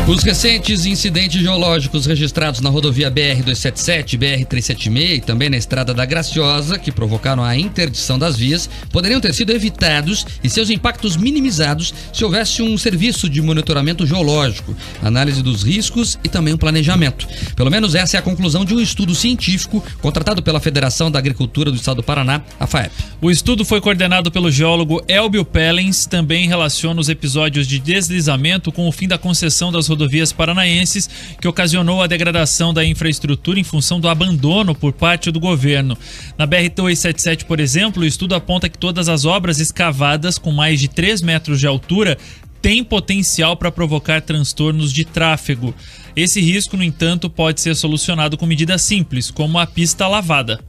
Os recentes incidentes geológicos registrados na rodovia BR-277, BR-376 e também na Estrada da Graciosa, que provocaram a interdição das vias, poderiam ter sido evitados e seus impactos minimizados se houvesse um serviço de monitoramento geológico, análise dos riscos e também um planejamento. Pelo menos essa é a conclusão de um estudo científico contratado pela Federação da Agricultura do Estado do Paraná, a FAEP. O estudo foi coordenado pelo geólogo Elbio Pellens, também relaciona os episódios de deslizamento com o fim da concessão das rodovias paranaenses, que ocasionou a degradação da infraestrutura em função do abandono por parte do governo. Na BR-277, por exemplo, o estudo aponta que todas as obras escavadas com mais de 3 metros de altura têm potencial para provocar transtornos de tráfego. Esse risco, no entanto, pode ser solucionado com medidas simples, como a pista lavada.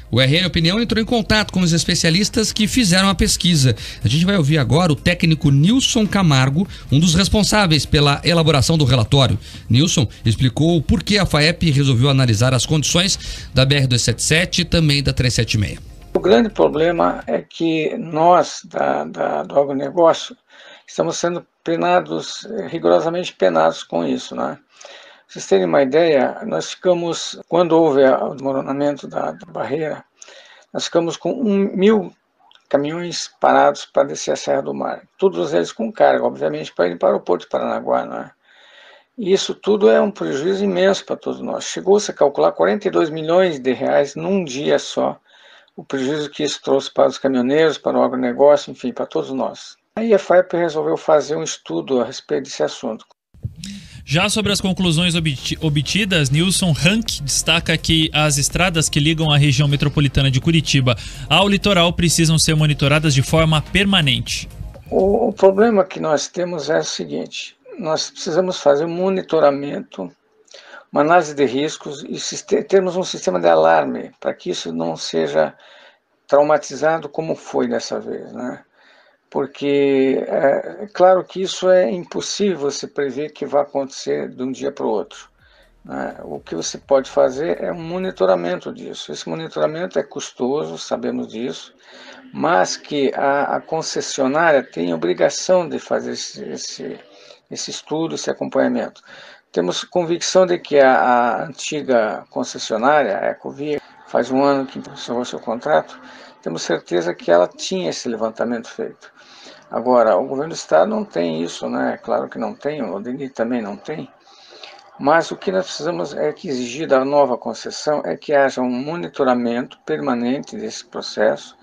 O RN Opinião entrou em contato com os especialistas que fizeram a pesquisa. A gente vai ouvir agora o técnico Nilson Camargo, um dos responsáveis pela elaboração do relatório. Nilson explicou por que a FAEP resolveu analisar as condições da BR-277 e também da 376. O grande problema é que nós, do agronegócio, estamos sendo rigorosamente penados com isso, né? Pra vocês terem uma ideia, nós ficamos, quando houve o desmoronamento da barreira, nós ficamos com 1.000 caminhões parados para descer a Serra do Mar. Todos eles com carga, obviamente, para ir para o Porto de Paranaguá, né? E isso tudo é um prejuízo imenso para todos nós. Chegou-se a calcular 42 milhões de reais num dia só, o prejuízo que isso trouxe para os caminhoneiros, para o agronegócio, enfim, para todos nós. Aí a FAEP resolveu fazer um estudo a respeito desse assunto. Já sobre as conclusões obtidas, Nilson Rank destaca que as estradas que ligam a região metropolitana de Curitiba ao litoral precisam ser monitoradas de forma permanente. O problema que nós temos é o seguinte: nós precisamos fazer um monitoramento, uma análise de riscos e termos um sistema de alarme para que isso não seja traumatizado como foi dessa vez, né? Porque é claro que isso é impossível você prever que vai acontecer de um dia para o outro, né? O que você pode fazer é um monitoramento disso. Esse monitoramento é custoso, sabemos disso, mas que a concessionária tem obrigação de fazer esse estudo, esse acompanhamento. Temos convicção de que a antiga concessionária, a Ecovia, faz um ano que encerrou seu contrato, temos certeza que ela tinha esse levantamento feito. Agora, o governo do estado não tem isso, né? Claro que não tem, o DENIT também não tem, mas o que nós precisamos é que exigir da nova concessão é que haja um monitoramento permanente desse processo,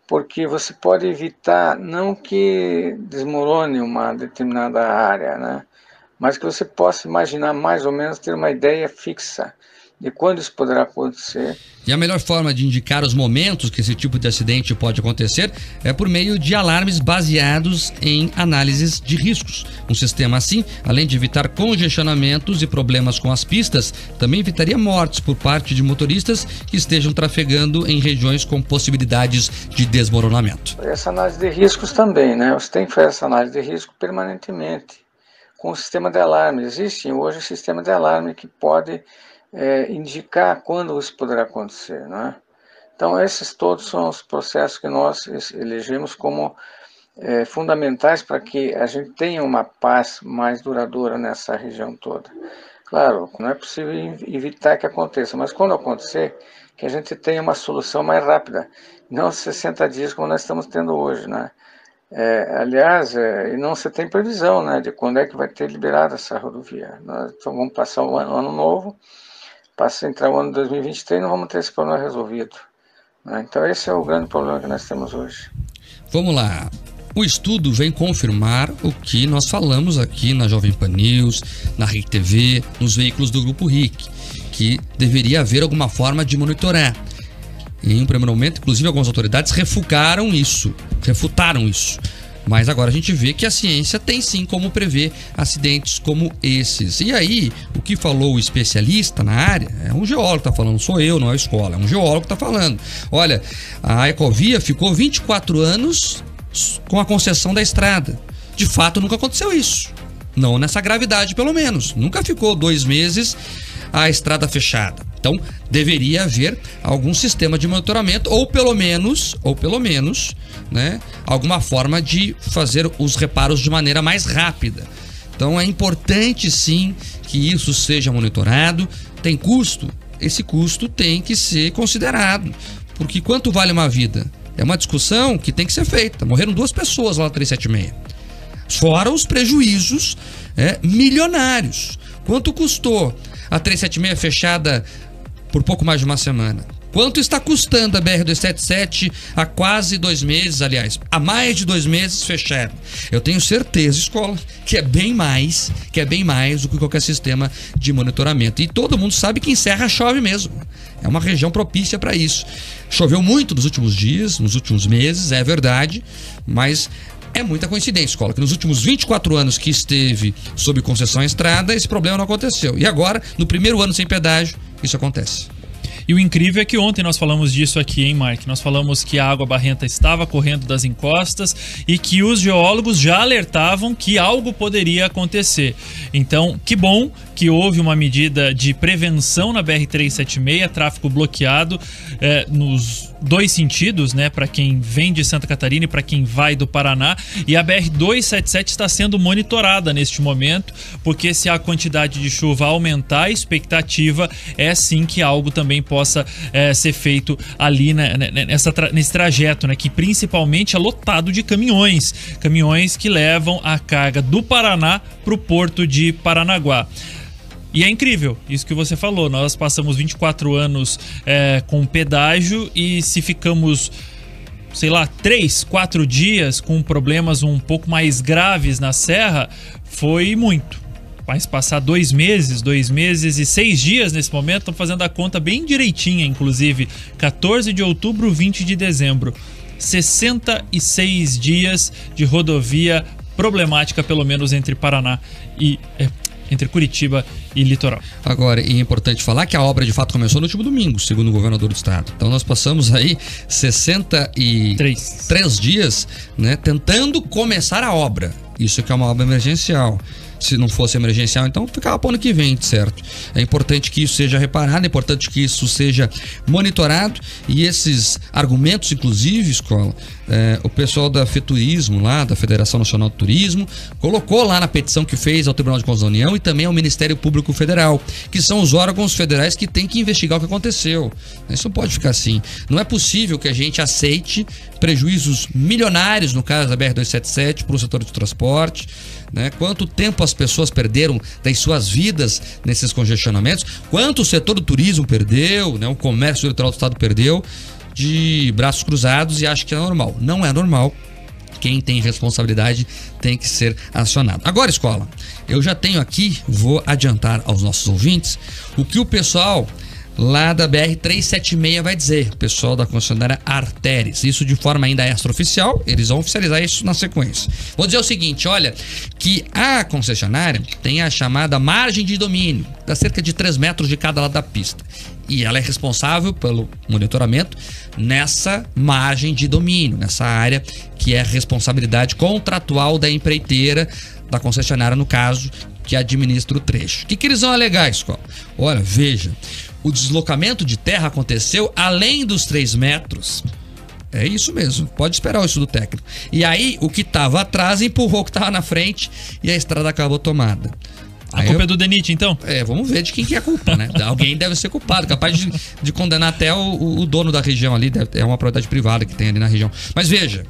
porque você pode evitar não que desmorone uma determinada área, né? Mas que você possa imaginar mais ou menos, ter uma ideia fixa de quando isso poderá acontecer. E a melhor forma de indicar os momentos que esse tipo de acidente pode acontecer é por meio de alarmes baseados em análises de riscos. Um sistema assim, além de evitar congestionamentos e problemas com as pistas, também evitaria mortes por parte de motoristas que estejam trafegando em regiões com possibilidades de desmoronamento. Essa análise de riscos também, né? Você tem que fazer essa análise de risco permanentemente com o sistema de alarme. Existe hoje um sistema de alarme que pode indicar quando isso poderá acontecer, né? Então esses todos são os processos que nós elegemos como fundamentais para que a gente tenha uma paz mais duradoura nessa região toda. Claro, não é possível evitar que aconteça, mas quando acontecer, que a gente tenha uma solução mais rápida, não 60 dias como nós estamos tendo hoje, né? Aliás, não se tem previsão, né, de quando é que vai ter liberado essa rodovia. Nós vamos passar o ano novo, passa a entrar o ano de 2023 e não vamos ter esse problema resolvido, né? Então esse é o grande problema que nós temos hoje. Vamos lá. O estudo vem confirmar o que nós falamos aqui na Jovem Pan News, na RIC TV, nos veículos do Grupo RIC, que deveria haver alguma forma de monitorar. Em um primeiro momento, inclusive, algumas autoridades refutaram isso. Mas agora a gente vê que a ciência tem sim como prever acidentes como esses. E aí, o que falou o especialista na área, é um geólogo que está falando, não sou eu, não é a escola, é um geólogo que está falando. Olha, a Ecovia ficou 24 anos com a concessão da estrada. De fato, nunca aconteceu isso. Não nessa gravidade, pelo menos. Nunca ficou 2 meses a estrada fechada. Então, deveria haver algum sistema de monitoramento ou pelo menos, né, alguma forma de fazer os reparos de maneira mais rápida. Então é importante sim que isso seja monitorado. Tem custo? Esse custo tem que ser considerado, porque quanto vale uma vida? É uma discussão que tem que ser feita. Morreram 2 pessoas lá na 376. Fora os prejuízos milionários. Quanto custou a 376 fechada por pouco mais de uma semana? Quanto está custando a BR-277 há quase 2 meses, aliás, há mais de 2 meses fechada? Eu tenho certeza, escola, que é bem mais do que qualquer sistema de monitoramento. E todo mundo sabe que em Serra chove mesmo. É uma região propícia para isso. Choveu muito nos últimos dias, nos últimos meses, é verdade, mas é muita coincidência, escola, que nos últimos 24 anos que esteve sob concessão à estrada, esse problema não aconteceu. E agora, no primeiro ano sem pedágio, isso acontece. E o incrível é que ontem nós falamos disso aqui, hein, Mark? Nós falamos que a água barrenta estava correndo das encostas e que os geólogos já alertavam que algo poderia acontecer. Então, que bom que houve uma medida de prevenção na BR-376, tráfego bloqueado nos 2 sentidos, né? Para quem vem de Santa Catarina e para quem vai do Paraná. E a BR-277 está sendo monitorada neste momento, porque se a quantidade de chuva aumentar, a expectativa é sim que algo também possa ser feito ali nesse trajeto, né? Que principalmente é lotado de caminhões que levam a carga do Paraná para o porto de Paranaguá. E é incrível, isso que você falou, nós passamos 24 anos com pedágio e se ficamos, sei lá, 3, 4 dias com problemas um pouco mais graves na serra, foi muito. Mas passar 2 meses e 6 dias nesse momento, estão fazendo a conta bem direitinha, inclusive, 14 de outubro, 20 de dezembro. 66 dias de rodovia problemática, pelo menos entre Paraná e... entre Curitiba e litoral. Agora, é importante falar que a obra de fato começou no último domingo, segundo o governador do estado. Então nós passamos aí 63 dias, né, tentando começar a obra. Isso que é uma obra emergencial. Se não fosse emergencial, então ficava para o ano que vem, certo? É importante que isso seja reparado, é importante que isso seja monitorado, e esses argumentos, inclusive, escola, o pessoal da FETurismo lá, da Federação Nacional do Turismo, colocou lá na petição que fez ao Tribunal de Contas da União e também ao Ministério Público Federal, que são os órgãos federais que têm que investigar o que aconteceu. Isso não pode ficar assim. Não é possível que a gente aceite prejuízos milionários, no caso da BR-277, para o setor de transporte, né? Quanto tempo as pessoas perderam das suas vidas nesses congestionamentos, quanto o setor do turismo perdeu, né? O comércio do litoral do estado perdeu, de braços cruzados, e acho que é normal. Não é normal. Quem tem responsabilidade tem que ser acionado. Agora, escola, eu já tenho aqui, vou adiantar aos nossos ouvintes o que o pessoal lá da BR-376 vai dizer, o pessoal da concessionária Arteres. Isso de forma ainda extraoficial, eles vão oficializar isso na sequência. Vou dizer o seguinte, olha, que a concessionária tem a chamada margem de domínio, dá cerca de 3 metros de cada lado da pista. E ela é responsável pelo monitoramento nessa margem de domínio, nessa área que é responsabilidade contratual da empreiteira, da concessionária, no caso, que administra o trecho. O que eles vão alegar, escola? Olha, veja, o deslocamento de terra aconteceu além dos 3 metros. É isso mesmo, pode esperar o estudo técnico. E aí, o que estava atrás empurrou o que estava na frente e a estrada acabou tomada. A culpa é do DENIT, então? Vamos ver de quem que é a culpa, né? Alguém deve ser culpado, capaz de condenar até o dono da região ali, é uma propriedade privada que tem ali na região. Mas veja,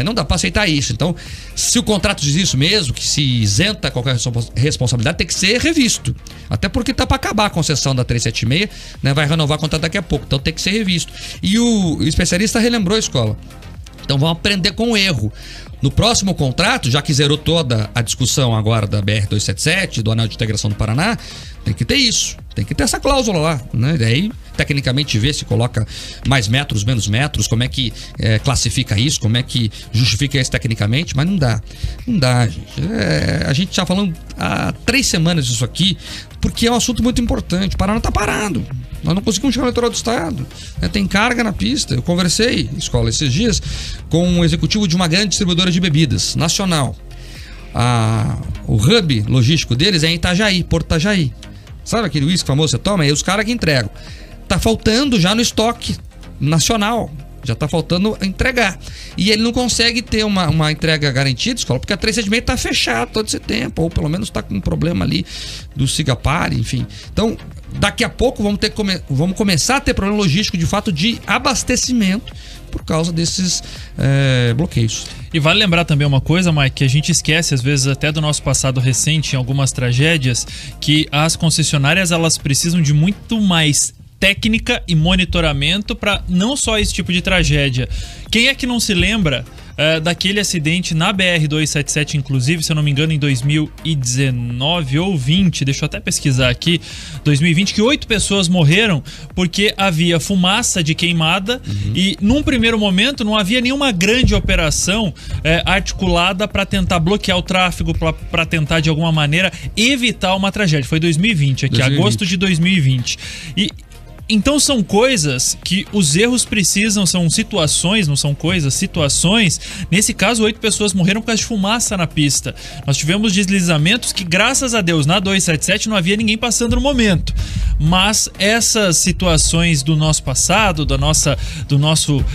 não dá para aceitar isso. Então, se o contrato diz isso mesmo, que se isenta qualquer responsabilidade, tem que ser revisto. Até porque tá para acabar a concessão da 376, né? Vai renovar o contrato daqui a pouco, então tem que ser revisto. E o especialista relembrou a escola. Então vamos aprender com o erro. No próximo contrato, já que zerou toda a discussão agora da BR-277, do Anel de Integração do Paraná, tem que ter isso, tem que ter essa cláusula lá, né? Daí, tecnicamente, ver se coloca mais metros, menos metros, como é que classifica isso, como é que justifica isso tecnicamente, mas não dá, gente. A gente está falando há 3 semanas disso aqui, porque é um assunto muito importante. O Paraná está parado. Nós não conseguimos chegar no litoral do estado, né? Tem carga na pista. Eu conversei, escola, esses dias com um executivo de uma grande distribuidora de bebidas nacional. O hub logístico deles é em Itajaí, Porto Itajaí. Sabe aquele uísque famoso que você toma? É os caras que entregam. Tá faltando já no estoque nacional. já está faltando entregar. E ele não consegue ter uma entrega garantida, escola, porque a 376 está fechada todo esse tempo, ou pelo menos está com um problema ali do Sigapar, enfim. Então, daqui a pouco vamos começar a ter problema logístico, de fato, de abastecimento por causa desses bloqueios. E vale lembrar também uma coisa, Mike, que a gente esquece às vezes até do nosso passado recente, em algumas tragédias, que as concessionárias elas precisam de muito mais técnica e monitoramento para não só esse tipo de tragédia. Quem é que não se lembra daquele acidente na BR-277, inclusive, se eu não me engano, em 2019 ou 20, deixa eu até pesquisar aqui, 2020, que 8 pessoas morreram porque havia fumaça de queimada e num primeiro momento não havia nenhuma grande operação articulada para tentar bloquear o tráfego, para tentar de alguma maneira evitar uma tragédia. Foi 2020, aqui, agosto de 2020. Então são coisas que os erros precisam, são situações, não são coisas, situações. Nesse caso, 8 pessoas morreram por causa de fumaça na pista. Nós tivemos deslizamentos que, graças a Deus, na 277 não havia ninguém passando no momento. Mas essas situações do nosso passado, do nosso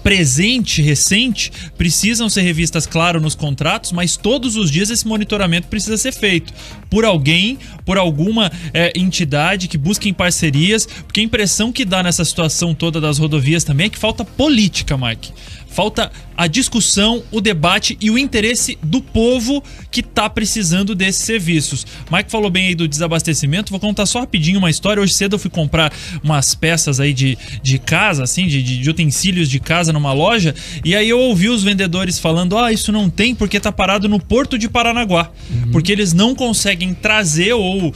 presente, recente, precisam ser revistas, claro, nos contratos, mas todos os dias esse monitoramento precisa ser feito por alguém, por alguma entidade que busquem parcerias, porque a impressão que dá nessa situação toda das rodovias também é que falta política, Mike. Falta a discussão, o debate e o interesse do povo que está precisando desses serviços. Mike falou bem aí do desabastecimento. Vou contar só rapidinho uma história. Hoje cedo eu fui comprar umas peças aí de casa, assim, de utensílios de casa numa loja. E aí eu ouvi os vendedores falando: isso não tem porque tá parado no Porto de Paranaguá. Porque eles não conseguem trazer ou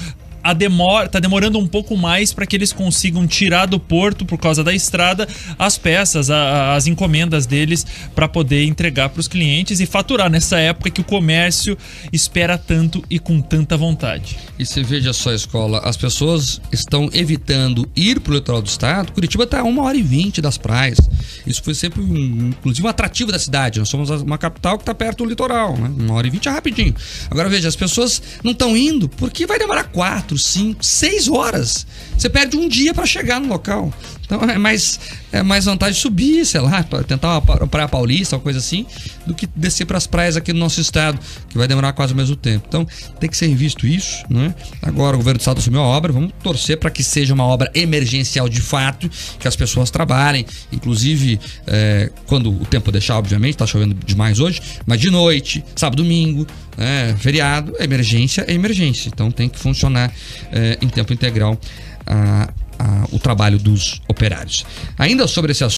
tá demorando um pouco mais para que eles consigam tirar do porto, por causa da estrada, as peças, as encomendas deles para poder entregar para os clientes e faturar nessa época que o comércio espera tanto e com tanta vontade. E você veja só, Escola, as pessoas estão evitando ir para o litoral do estado. Curitiba está a 1h20 das praias. Isso foi sempre, inclusive, um atrativo da cidade. Nós somos uma capital que está perto do litoral, né? 1h20 é rapidinho. Agora veja, as pessoas não estão indo porque vai demorar 4, 5, 6 horas. Você perde um dia para chegar no local. Então é mais vantagem subir, sei lá, tentar uma praia paulista, uma coisa assim, do que descer para as praias aqui do nosso estado, que vai demorar quase o mesmo tempo. Então tem que ser revisto isso, né? Agora o governo do estado assumiu a obra, vamos torcer para que seja uma obra emergencial de fato, que as pessoas trabalhem, inclusive quando o tempo deixar, obviamente, está chovendo demais hoje, mas de noite, sábado, domingo, feriado, emergência é emergência. Então tem que funcionar em tempo integral o trabalho dos operários. Ainda sobre esse assunto,